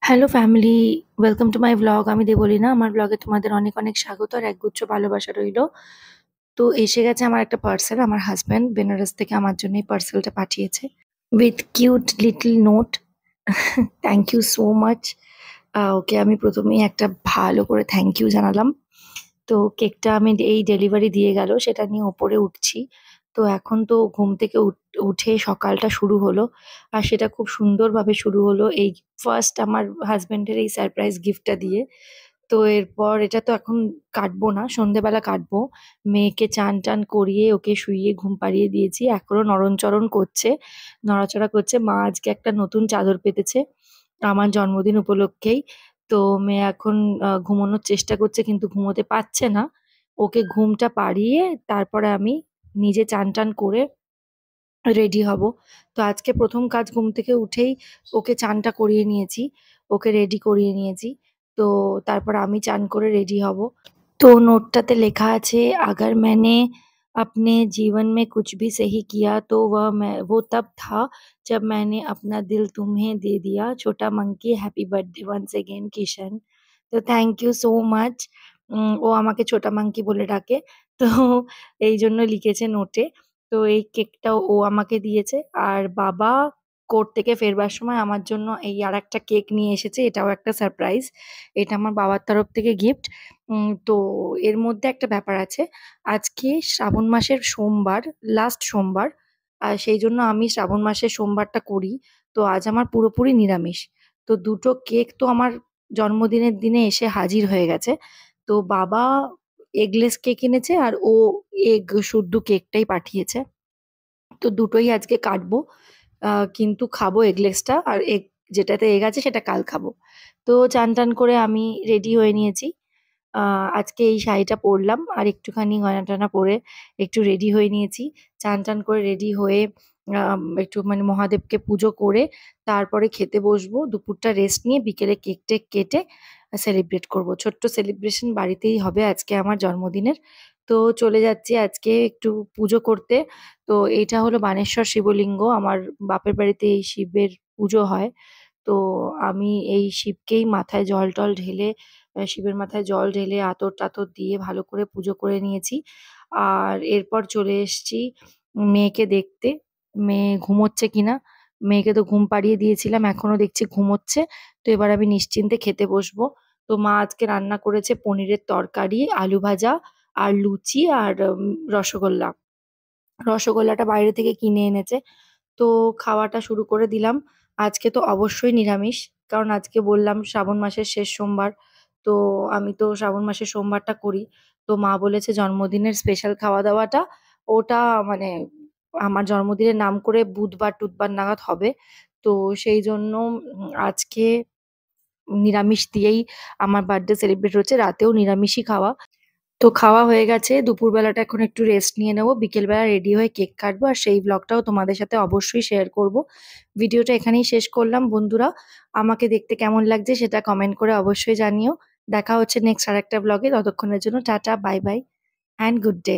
Hello family, welcome to my vlog. আমি দেবলীনা। আমার ভ্লগে তোমাদের অনেক অনেক স্বাগত আর একগুচ্ছ ভালোবাসা রইলো। তো এসে গেছে আমার একটা পার্সেল। আমার হাজব্যান্ড বেনারস থেকে আমার জন্য এই পার্সেলটা পাঠিয়েছে with cute little note. Thank you so much. Okay আমি প্রথমেই একটা ভালো করে থ্যাংক ইউ জানালাম। তো কেকটা আমি এই ডেলিভারি দিয়ে গেল, সেটা নিয়ে ওপরে উঠছি। তো এখন তো ঘুম থেকে উঠে সকালটা শুরু হলো। আর সেটা খুব সুন্দরভাবে শুরু হলো এই ফার্স্ট আমার হাসব্যান্ডের এই সারপ্রাইজ গিফটটা দিয়ে। তো এরপর এটা তো এখন কাটবো না, সন্ধেবেলা কাটবো। মেয়েকে চান-টান করিয়ে ওকে শুইয়ে ঘুম পাড়িয়ে দিয়েছি। এখনো নড়নচড়ন করছে, নড়াচড়া করছে। মা আজকে একটা নতুন চাদর পেতেছে আমার জন্মদিন উপলক্ষেই। তো মেয়ে এখন ঘুমানোর চেষ্টা করছে কিন্তু ঘুমোতে পারছে না। ওকে ঘুমটা পাড়িয়ে তারপরে আমি নিজে চান-টান করে রেডি হব। তো আজকে ১ম কাজ ঘুম থেকে উঠেই ওকে চানটা করিয়ে নিয়েছি। ওকে রেডি করিয়ে নিয়েছি। তো তারপর আমি চান করে রেডি হব। तो नोटটাতে লেখা আছে अगर मैंने अपने जीवन में कुछ भी सही किया तो वो तब था जब मैंने अपना दिल तुम्हें दे दिया छोटा monkey happy birthday once again Kishan. তো থ্যাংক ইউ সো মাচ। ও আমাকে ছোটা মাংকি বলে ডাকে। তো এইজন্য লিখেছে নোটে। তো এই কেকটাও ও আমাকে দিয়েছে। আর বাবা কোর্ট থেকে ফেরবার সময় আমার জন্য এই আরেকটা কেক নিয়ে এসেছে। এটাও একটা সারপ্রাইজ। এটা আমার বাবার তরফ থেকে গিফট। তো এর মধ্যে একটা ব্যাপার আছে। আজকে শ্রাবণ মাসের সোমবার, লাস্ট সোমবার। সেইজন্য আমি শ্রাবণ মাসের সোমবারটা করি। তো আজ আমার পুরোপুরি নিরামিষ। তো ২ টো কেক তো আমার জন্মদিনের দিনে এসে হাজির হয়ে গেছে। তো বাবা এগলেস কেক এনেছে আর ও এগ শুদ্ধ কেকটাই পাঠিয়েছে। তো দুটোই আজকে কাটবো। কিন্তু খাবো এগলেসটা আর এগ যেটাতে এগ আছে সেটা কাল খাবো। তো চান-টান করে আমি রেডি হয়ে নিয়েছি। আ আজকে এই শাড়িটা পরলাম আর একটুখানি গয়না-টয়না পরে একটু রেডি হয়ে নিয়েছি। চান-টান করে রেডি হয়ে একটু মানে মহাদেবকে পুজো করে তারপরে খেতে বসবো। দুপুরটা রেস্ট নিয়ে বিকেলে কেক-টেক কেটে সেলিব্রেট করবো। ছোট্ট সেলিব্রেশন বাড়িতেই হবে আজকে আমার জন্মদিনের। তো চলে যাচ্ছি আজকে একটু পুজো করতে। তো এইটা হলো বানেশ্বর শিবলিঙ্গ। আমার বাপের বাড়িতে এই শিবের পুজো হয়। তো আমি এই শিবকেই মাথায় জল-টল ঢেলে শিবের মাথায় জল ঢেলে আতর-টাতর দিয়ে ভালো করে পুজো করে নিয়েছি। আর এরপর চলে এসছি মেয়েকে দেখতে। মেয়ে ঘুমোচ্ছে কিনা। মেয়েকে তো ঘুম পাড়িয়ে দিয়েছিলাম, এখনো দেখছি ঘুমোচ্ছে। তো এবার আমি নিশ্চিন্তে খেতে বসবো। তো মা আজকে রান্না করেছে পনিরের তরকারি, আলু ভাজা আর লুচি আর রসগোল্লা। রসগোল্লাটা বাইরে থেকে কিনে এনেছে। তো খাওয়াটা শুরু করে দিলাম। আজকে তো অবশ্যই নিরামিষ। কারণ আজকে বললাম শ্রাবণ মাসের শেষ সোমবার। তো আমি তো শ্রাবণ মাসের সোমবারটা করি। তো মা বলেছে জন্মদিনের স্পেশাল খাওয়া-দাওয়াটা ওটা মানে আমার জন্মদিনের নাম করে বুধবার-টুধবার নাগাদ হবে। তো সেইজন্য আজকে নিরামিষ দিয়েই আমার বার্থডে সেলিব্রেট হচ্ছে। রাতেও নিরামিষই খাওয়া। তো খাওয়া হয়ে গেছে। দুপুরবেলাটা এখন একটু রেস্ট নিয়ে নেব। বিকেলবেলা রেডি হয়ে কেক কাটবো। আর সেই ভ্লগটাও তোমাদের সাথে অবশ্যই শেয়ার করব। ভিডিওটা এখানেই শেষ করলাম বন্ধুরা। আমাকে দেখতে কেমন লাগছে সেটা কমেন্ট করে অবশ্যই জানিও। দেখা হচ্ছে নেক্সট আরেকটা ভ্লগে। ততক্ষণের জন্য tata, bye bye and good day.